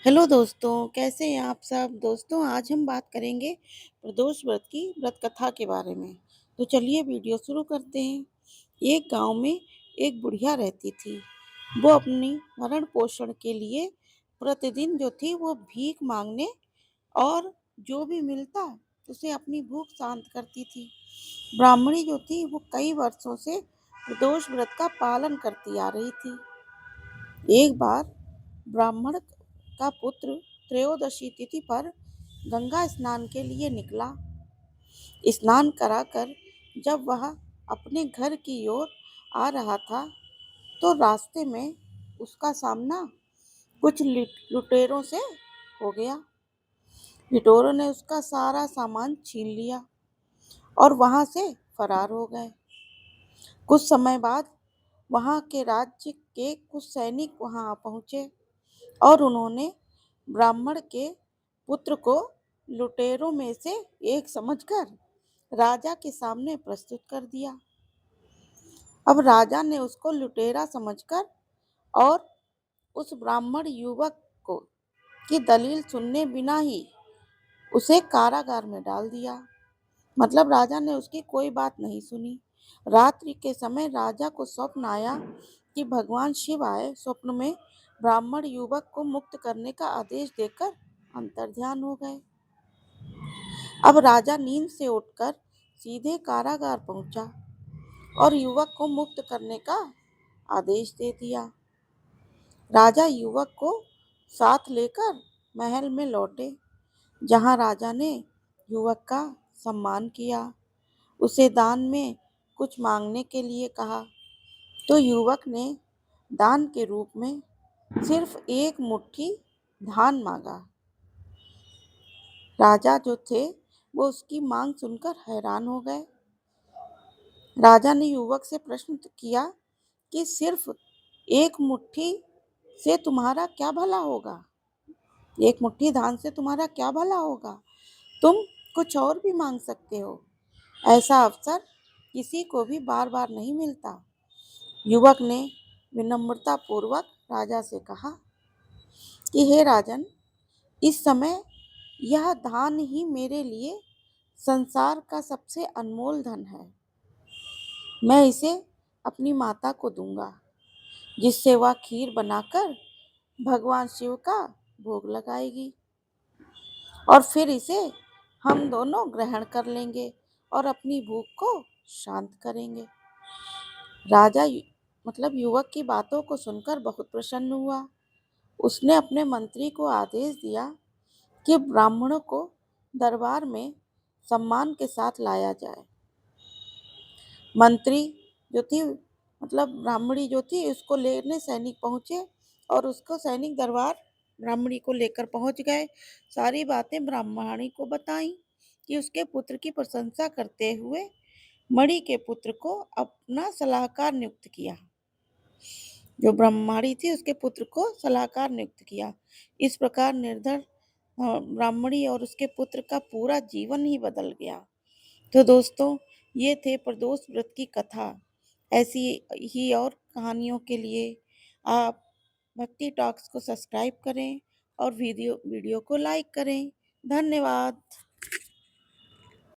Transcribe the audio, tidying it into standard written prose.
Hello दोस्तों, कैसे हैं आप सब? दोस्तों, आज हम बात करेंगे प्रदोष व्रत की व्रत कथा के बारे में। तो चलिए वीडियो शुरू करते हैं। एक गांव में एक बुढ़िया रहती थी। वो अपनी भरण पोषण के लिए प्रतिदिन जो थी वो भीख मांगने और जो भी मिलता उसे अपनी भूख शांत करती थी। ब्राह्मणी जो थी वो कई वर्षों से प्रदोष व्रत का पालन करती आ रही थी। एक बार ब्राह्मण का पुत्र त्रयोदशी तिथि पर गंगा स्नान के लिए निकला। स्नान कराकर जब वह अपने घर की ओर आ रहा था तो रास्ते में उसका सामना कुछ लुटेरों से हो गया। लुटेरों ने उसका सारा सामान छीन लिया और वहां से फरार हो गए। कुछ समय बाद वहां के राज्य के कुछ सैनिक वहां पहुंचे और उन्होंने ब्राह्मण के पुत्र को लुटेरों में से एक समझकर राजा के सामने प्रस्तुत कर दिया। अब राजा ने उसको लुटेरा समझकर और उस ब्राह्मण युवक को की दलील सुनने बिना ही उसे कारागार में डाल दिया। मतलब राजा ने उसकी कोई बात नहीं सुनी। रात्रि के समय राजा को स्वप्न आया कि भगवान शिव आए स्वप्न में ब्राह्मण युवक को मुक्त करने का आदेश देकर अंतर्ध्यान हो गए। अब राजा नींद से उठकर सीधे कारागार पहुंचा और युवक को मुक्त करने का आदेश दे दिया। राजा युवक को साथ लेकर महल में लौटे, जहां राजा ने युवक का सम्मान किया, उसे दान में कुछ मांगने के लिए कहा। तो युवक ने दान के रूप में सिर्फ एक मुट्ठी धान मांगा। राजा जो थे वो उसकी मांग सुनकर हैरान हो गए। राजा ने युवक से प्रश्न किया कि सिर्फ एक मुट्ठी से तुम्हारा क्या भला होगा? एक मुट्ठी धान से तुम्हारा क्या भला होगा? तुम कुछ और भी मांग सकते हो। ऐसा अवसर किसी को भी बार बार नहीं मिलता। युवक ने विनम्रता पूर्वक राजा से कहा कि हे राजन, इस समय यह धान ही मेरे लिए संसार का सबसे अनमोल धन है। मैं इसे अपनी माता को दूंगा, जिससे वह खीर बनाकर भगवान शिव का भोग लगाएगी और फिर इसे हम दोनों ग्रहण कर लेंगे और अपनी भूख को शांत करेंगे। राजा मतलब युवक की बातों को सुनकर बहुत प्रसन्न हुआ। उसने अपने मंत्री को आदेश दिया कि ब्राह्मणों को दरबार में सम्मान के साथ लाया जाए। मंत्री जो थी मतलब ब्राह्मणी जो थी उसको लेने सैनिक पहुंचे और उसको सैनिक दरबार ब्राह्मणी को लेकर पहुंच गए। सारी बातें ब्राह्मणी को बताई कि उसके पुत्र की प्रशंसा करते हुए मणि के पुत्र को अपना सलाहकार नियुक्त किया। जो ब्राह्मणी थी उसके पुत्र को सलाहकार नियुक्त किया। इस प्रकार निर्धन ब्राह्मणी और उसके पुत्र का पूरा जीवन ही बदल गया। तो दोस्तों, ये थे प्रदोष व्रत की कथा। ऐसी ही और कहानियों के लिए आप भक्ति टॉक्स को सब्सक्राइब करें और वीडियो को लाइक करें। धन्यवाद।